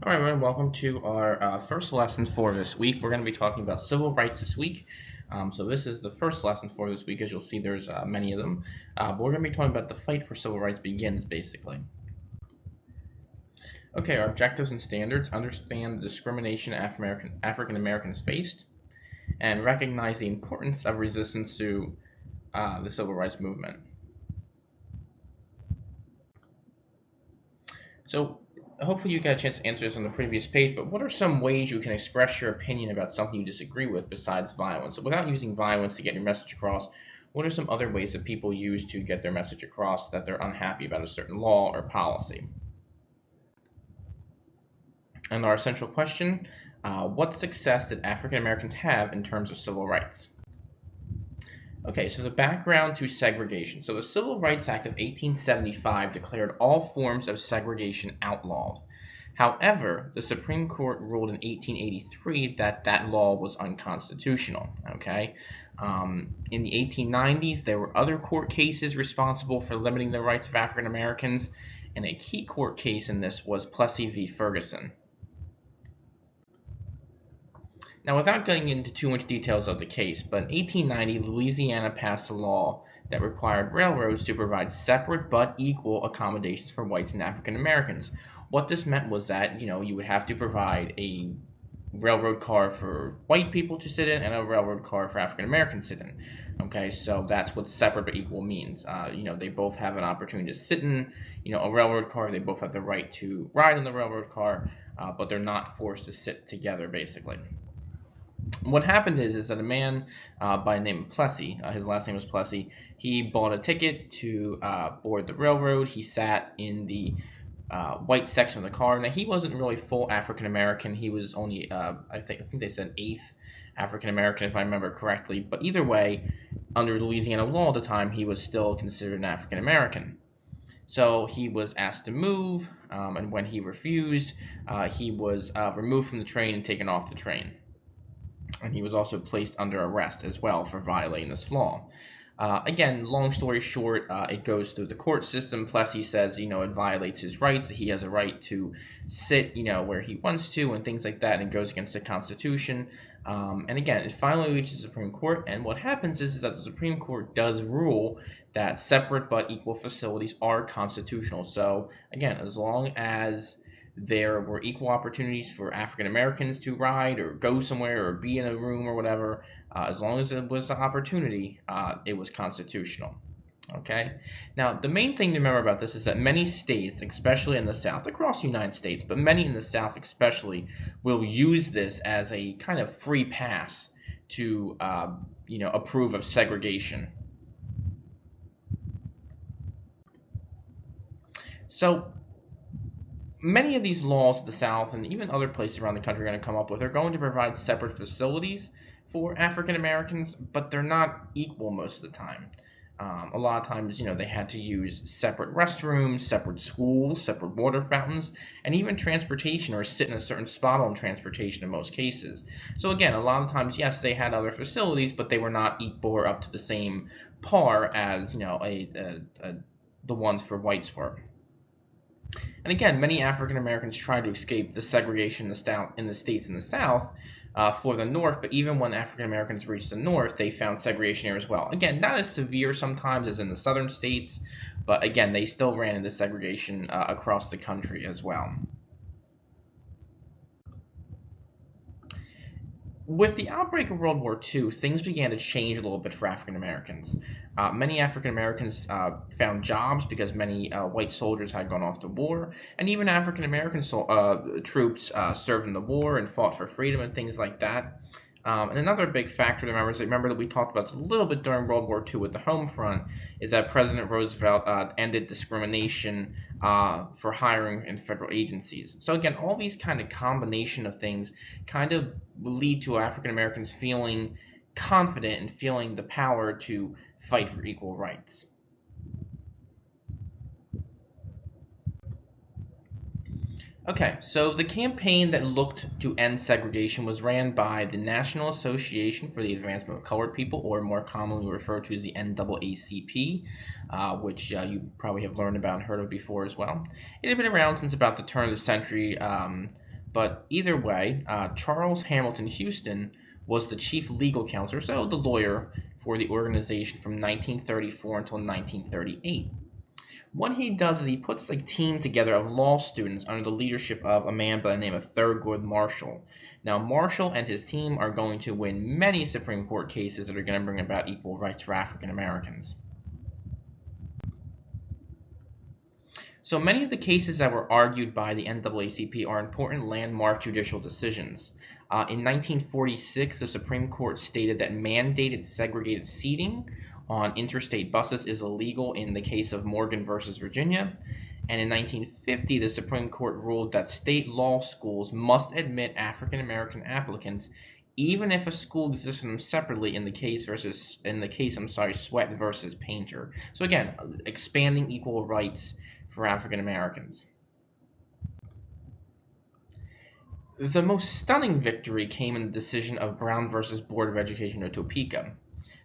All right, everyone, welcome to our first lesson for this week. We're going to be talking about civil rights this week. So this is the first lesson for this week. As you'll see, there's many of them. But we're going to be talking about the fight for civil rights begins, basically. Okay, our objectives and standards: understand the discrimination African Americans faced, and recognize the importance of resistance to the civil rights movement. So hopefully you got a chance to answer this on the previous page, but what are some ways you can express your opinion about something you disagree with besides violence? So without using violence to get your message across, what are some other ways that people use to get their message across that they're unhappy about a certain law or policy? And our essential question, what success did African Americans have in terms of civil rights? Okay, so the background to segregation. So the Civil Rights Act of 1875 declared all forms of segregation outlawed. However, the Supreme Court ruled in 1883 that that law was unconstitutional. Okay, in the 1890s, there were other court cases responsible for limiting the rights of African Americans, and a key court case in this was Plessy v. Ferguson. Now, without getting into too much details of the case, but in 1890, Louisiana passed a law that required railroads to provide separate but equal accommodations for whites and African Americans. What this meant was that, you would have to provide a railroad car for white people to sit in and a railroad car for African Americans to sit in. Okay, so that's what separate but equal means. They both have an opportunity to sit in, a railroad car. They both have the right to ride in the railroad car, but they're not forced to sit together, basically. What happened is that a man by the name of Plessy, his last name was Plessy, he bought a ticket to board the railroad. He sat in the white section of the car. Now, he wasn't really full African American. He was only, I think they said eighth African American, if I remember correctly. But either way, under Louisiana law at the time, he was still considered an African American. So he was asked to move, and when he refused, he was removed from the train and taken off the train. And he was also placed under arrest as well for violating this law. Again, long story short, it goes through the court system. Plessy says, it violates his rights. He has a right to sit, where he wants to and things like that, and goes against the Constitution. And again, it finally reaches the Supreme Court, and what happens is that the Supreme Court does rule that separate but equal facilities are constitutional. So again, as long as there were equal opportunities for African Americans to ride or go somewhere or be in a room or whatever, as long as it was an opportunity, it was constitutional. Okay. Now, the main thing to remember about this is that many states, especially in the South, across the United States, but many in the South especially, will use this as a kind of free pass to, approve of segregation. So, many of these laws at the South and even other places around the country are going to come up with are going to provide separate facilities for African Americans, but they're not equal most of the time. A lot of times, they had to use separate restrooms, separate schools, separate water fountains, and even transportation or sit in a certain spot on transportation in most cases. So again, a lot of times, yes, they had other facilities, but they were not equal or up to the same par as, the ones for whites were. And again, many African Americans tried to escape the segregation in the states in the South for the North, but even when African Americans reached the North, they found segregation here as well. Again, not as severe sometimes as in the southern states, but again, they still ran into segregation across the country as well. With the outbreak of World War II, things began to change a little bit for African Americans. Many African Americans found jobs because many white soldiers had gone off to war, and even African American troops served in the war and fought for freedom and things like that. And another big factor to remember that we talked about this a little bit during World War II with the home front, is that President Roosevelt ended discrimination for hiring in federal agencies. So again, all these kind of combination of things kind of lead to African Americans feeling confident and feeling the power to fight for equal rights. Okay, so the campaign that looked to end segregation was ran by the National Association for the Advancement of Colored People, or more commonly referred to as the NAACP, which you probably have learned about and heard of before as well. It had been around since about the turn of the century, But either way, Charles Hamilton Houston was the chief legal counsel, so the lawyer for the organization from 1934 until 1938. What he does is he puts a team together of law students under the leadership of a man by the name of Thurgood Marshall. Now, Marshall and his team are going to win many Supreme Court cases that are going to bring about equal rights for African Americans. So many of the cases that were argued by the NAACP are important landmark judicial decisions. In 1946, the Supreme Court stated that mandated segregated seating on interstate buses is illegal in the case of Morgan versus Virginia. And in 1950, the Supreme Court ruled that state law schools must admit African American applicants even if a school exists in them separately in the case Sweat versus Painter. So again, expanding equal rights for African Americans. The most stunning victory came in the decision of Brown versus Board of Education of Topeka.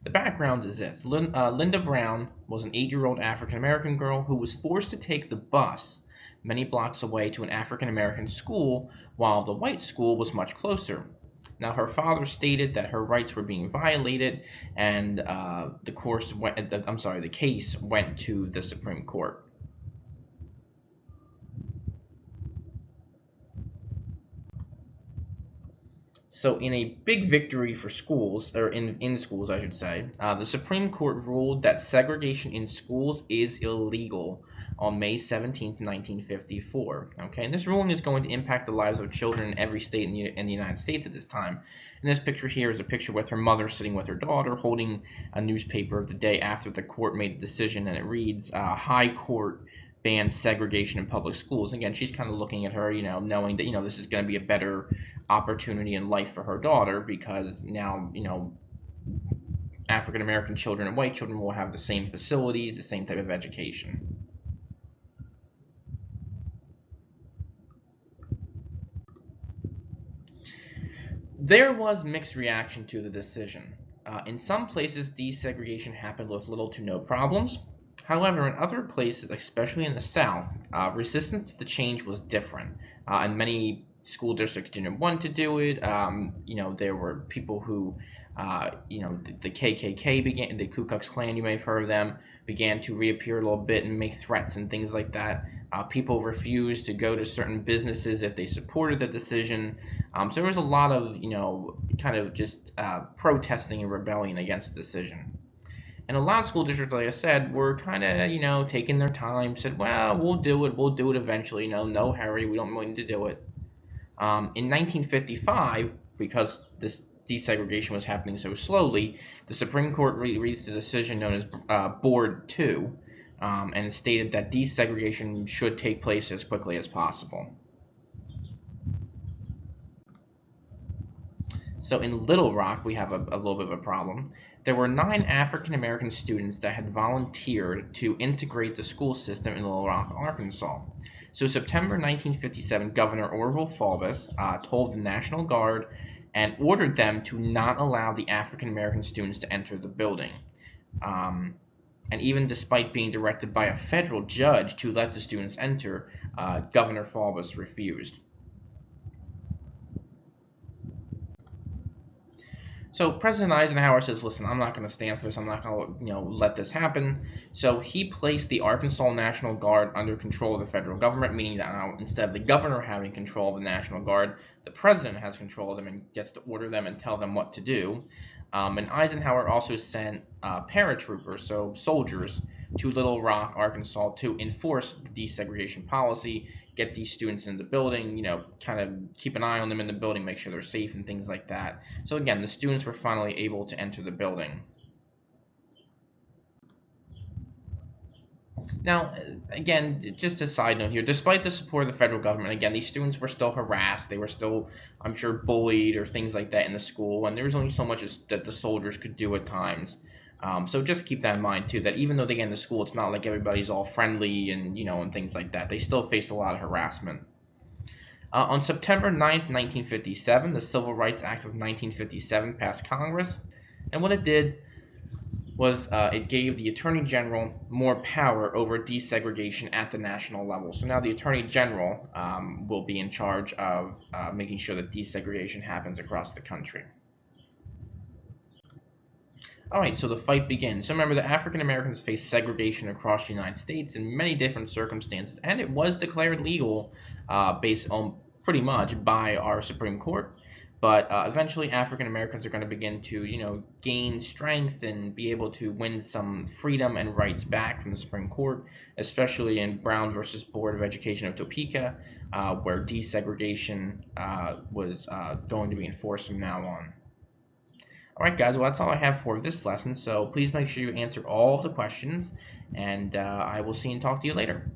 The background is this. Linda Brown was an 8-year-old African American girl who was forced to take the bus many blocks away to an African American school while the white school was much closer. Now, her father stated that her rights were being violated, and the case went to the Supreme Court. So in a big victory for schools, or in schools I should say, the Supreme Court ruled that segregation in schools is illegal on May 17, 1954. Okay, and this ruling is going to impact the lives of children in every state in the United States at this time. And this picture here is a picture with her mother sitting with her daughter holding a newspaper the day after the court made the decision, and it reads, High Court bans segregation in public schools. Again, she's kind of looking at her, knowing that, this is going to be a better opportunity in life for her daughter, because now, African American children and white children will have the same facilities, the same type of education. There was mixed reaction to the decision. In some places, desegregation happened with little to no problems. However, in other places, especially in the South, resistance to the change was different, and many school districts didn't want to do it. There were people who, the KKK began, the Ku Klux Klan, you may have heard of them, began to reappear a little bit and make threats and things like that. People refused to go to certain businesses if they supported the decision. So there was a lot of, kind of just protesting and rebellion against the decision. And a lot of school districts, like I said, were kind of, taking their time, said, well, we'll do it eventually, no hurry, we don't need to do it. In 1955, because this desegregation was happening so slowly, the Supreme Court reached a decision known as Board 2, and it stated that desegregation should take place as quickly as possible. So in Little Rock, we have a little bit of a problem. There were 9 African American students that had volunteered to integrate the school system in Little Rock, Arkansas. So September 1957, Governor Orville Faubus told the National Guard and ordered them to not allow the African American students to enter the building. And even despite being directed by a federal judge to let the students enter, Governor Faubus refused. So President Eisenhower says, listen, I'm not going to stand for this. I'm not going to, let this happen. So he placed the Arkansas National Guard under control of the federal government, meaning that now instead of the governor having control of the National Guard, the president has control of them and gets to order them and tell them what to do. And Eisenhower also sent paratroopers, so soldiers, to Little Rock, Arkansas to enforce the desegregation policy, get these students in the building, kind of keep an eye on them in the building, make sure they're safe and things like that. So again, the students were finally able to enter the building. Now, again, just a side note here, despite the support of the federal government, again, these students were still harassed. They were still, I'm sure, bullied or things like that in the school, and there was only so much that the soldiers could do at times. So just keep that in mind, too, that even though they get into school, it's not like everybody's all friendly and, and things like that. They still face a lot of harassment. On September 9th, 1957, the Civil Rights Act of 1957 passed Congress, and what it did was it gave the Attorney General more power over desegregation at the national level. So now the Attorney General will be in charge of making sure that desegregation happens across the country. Alright, so the fight begins. So remember, the African Americans faced segregation across the United States in many different circumstances, and it was declared legal based on pretty much by our Supreme Court. But eventually, African Americans are going to begin to, gain strength and be able to win some freedom and rights back from the Supreme Court, especially in Brown versus Board of Education of Topeka, where desegregation was going to be enforced from now on. Alright guys, well that's all I have for this lesson, so please make sure you answer all of the questions, and I will see and talk to you later.